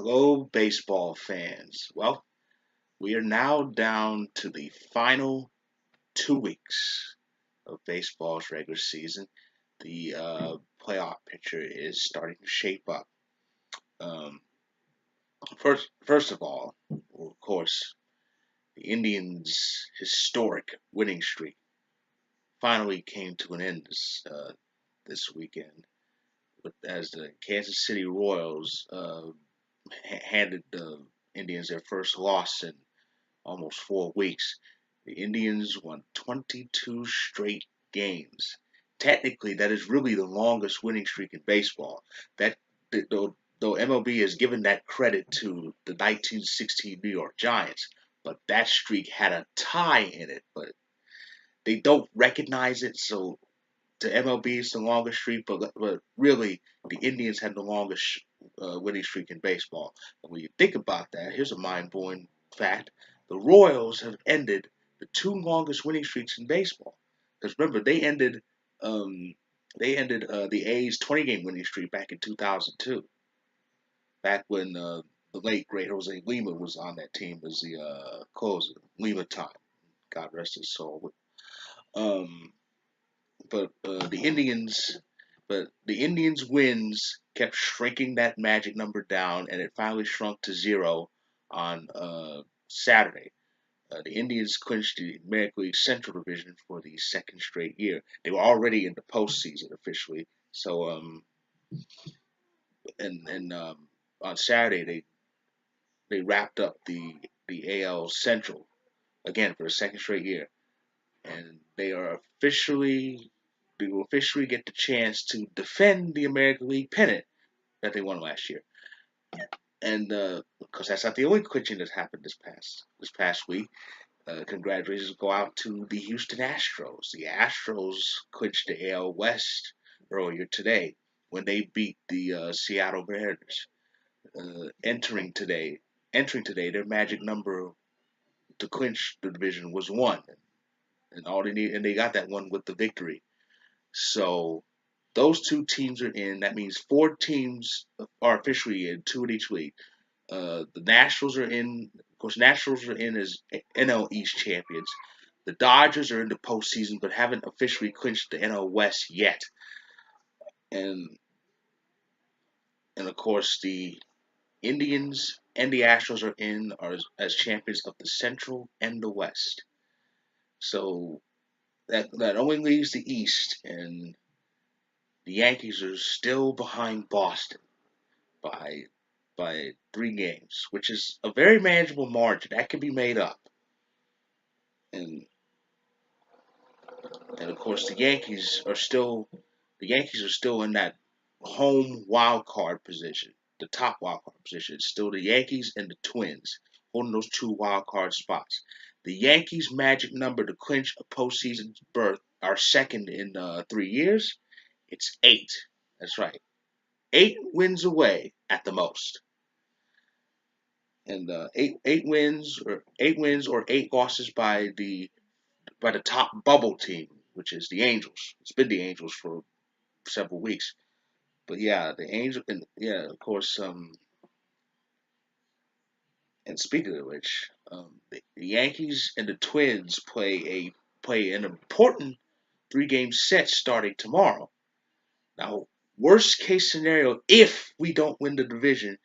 Hello, baseball fans. Well, we are now down to the final 2 weeks of baseball's regular season. The playoff picture is starting to shape up. Um, first of all, of course, the Indians' historic winning streak finally came to an end this weekend, as the Kansas City Royals handed the Indians their first loss in almost 4 weeks. The Indians won 22 straight games. Technically, that is really the longest winning streak in baseball. That though MLB has given that credit to the 1916 New York Giants, but that streak had a tie in it, but they don't recognize it. So to MLB, it's the longest streak, but really, the Indians had the longest winning streak in baseball. And when you think about that, here's a mind-blowing fact: the Royals have ended the two longest winning streaks in baseball. Because remember, they ended the A's 20-game winning streak back in 2002, back when the late great Jose Lima was on that team as the closer. Lima time, God rest his soul. Um, but the Indians wins kept shrinking that magic number down, and it finally shrunk to zero on Saturday. The Indians clinched the American League Central Division for the second straight year. They were already in the postseason officially, so and on Saturday they wrapped up the AL Central again for the second straight year, and they will officially get the chance to defend the American League pennant that they won last year. And because that's not the only clinching that happened this past week. Congratulations go out to the Houston Astros. The Astros clinched the AL West earlier today when they beat the Seattle Mariners. Entering today, their magic number to clinch the division was one, and they got that one with the victory. So those two teams are in. That means four teams are officially in, two in each league. The Nationals are in. Of course, Nationals are in as NL East champions. The Dodgers are in the postseason, but haven't officially clinched the NL West yet. And and of course, the Indians and the Astros are in as champions of the Central and the West. So that only leaves the East, and the Yankees are still behind Boston by by 3 games, which is a very manageable margin that can be made up. And and of course the Yankees are still in that home wild card position, the top wild card position. It's still the Yankees and the Twins holding those two wild card spots. The Yankees' magic number to clinch a postseason berth, our second in 3 years, it's 8. That's right, 8 wins away at the most, and eight wins or 8 losses by the top bubble team, which is the Angels. It's been the Angels for several weeks. But yeah, the Angels, and yeah, of course. And speaking of which, the Yankees and the Twins play an important 3 game set starting tomorrow. Now, worst case scenario, if we don't win the division,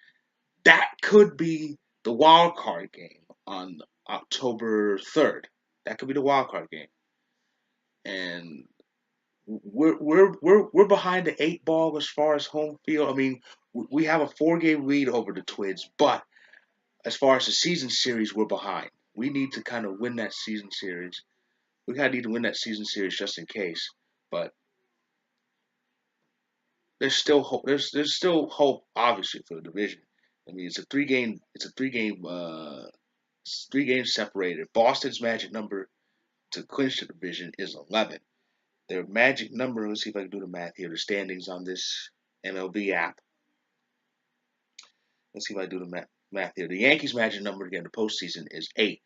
that could be the wild card game on October 3rd. That could be the wild card game, and we're behind the 8 ball as far as home field. I mean, we have a 4 game lead over the Twins, but as far as the season series, we're behind. We need to kind of win that season series. We kind of need to win that season series just in case. But there's still hope. There's still hope, obviously, for the division. I mean, it's 3 games separated. Boston's magic number to clinch the division is 11. Their magic number. Let's see if I can do the math here. The standings on this MLB app. Let's see if I do the math here. The Yankees' magic number to get in the postseason is 8.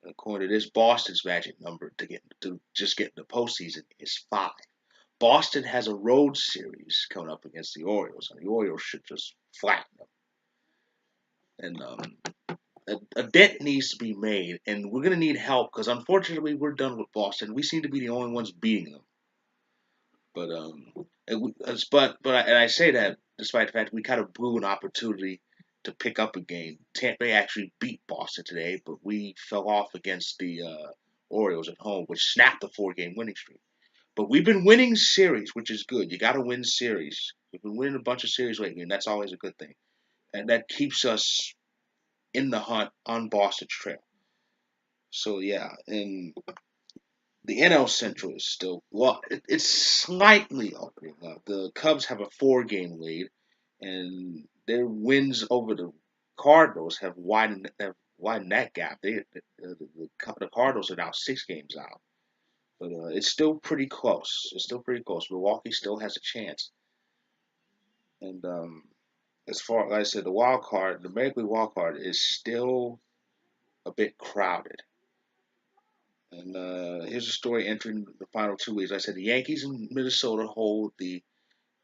And according to this, Boston's magic number to just get in the postseason is 5. Boston has a road series coming up against the Orioles, and the Orioles should just flatten them. and a dent needs to be made, and we're gonna need help because unfortunately we're done with Boston. We seem to be the only ones beating them. But I say that despite the fact we kind of blew an opportunity to pick up a game. Tampa Bay actually beat Boston today, but we fell off against the Orioles at home, which snapped the 4-game winning streak. But we've been winning series, which is good. You got to win series. We've been winning a bunch of series lately, and that's always a good thing. And that keeps us in the hunt on Boston's trail. So yeah, and the NL Central is still it's slightly opening up. The Cubs have a 4-game lead, and their wins over the Cardinals have widened that gap. The Cardinals are now 6 games out, but it's still pretty close. It's still pretty close. Milwaukee still has a chance, and as far like I said, the American League wild card is still a bit crowded. And here's a story entering the final 2 weeks. Like I said the Yankees and Minnesota hold the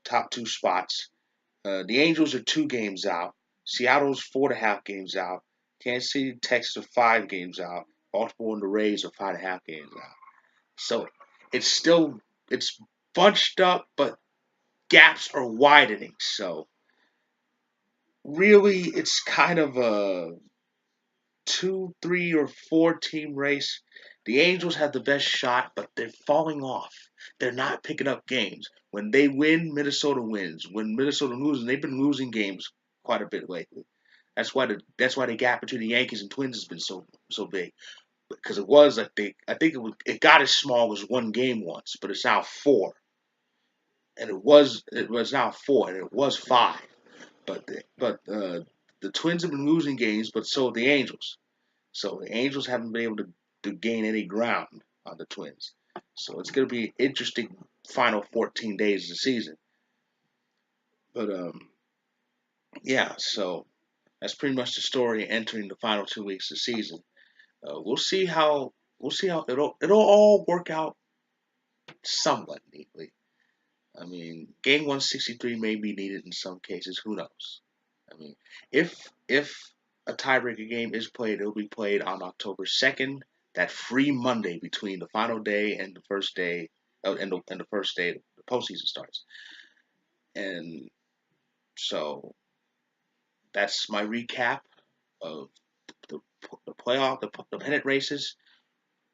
top 2 spots. The Angels are 2 games out. Seattle's 4.5 games out. Kansas City, Texas are 5 games out. Baltimore and the Rays are 5.5 games out. So it's bunched up, but gaps are widening. So really, it's kind of a 2, 3, or 4 team race. The Angels have the best shot, but they're falling off. They're not picking up games. When they win, Minnesota wins. When Minnesota loses, they've been losing games quite a bit lately. That's why the gap between the Yankees and Twins has been so big. Because it got as small as 1 game once, but it's now 4, and it was now 4, and it was 5. But the Twins have been losing games, but so have the Angels. So the Angels haven't been able to gain any ground on the Twins. So it's going to be an interesting final 14 days of the season. But yeah, so that's pretty much the story entering the final 2 weeks of the season. We'll see how it'll all work out somewhat neatly. I mean, game 163 may be needed in some cases. Who knows? I mean, if a tiebreaker game is played, it'll be played on October 2nd, that free Monday between the final day and the first day, and the first day the postseason starts. And so that's my recap of the, the playoff, the pennant races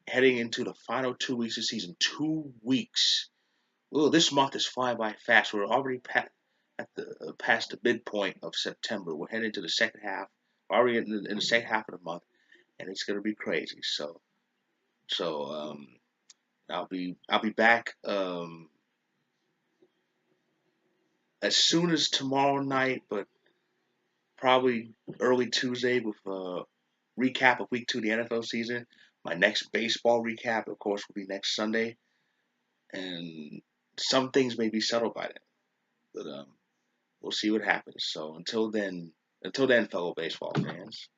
heading into the final 2 weeks of season. 2 weeks. Oh, this month is flying by fast. We're already past the midpoint of September. We're heading to the second half. Already in the second half of the month, and it's gonna be crazy. So I'll be back as soon as tomorrow night, but probably early Tuesday with a recap of week 2 of the NFL season. My next baseball recap, of course, will be next Sunday, and some things may be settled by then, but we'll see what happens. So until then, fellow baseball fans.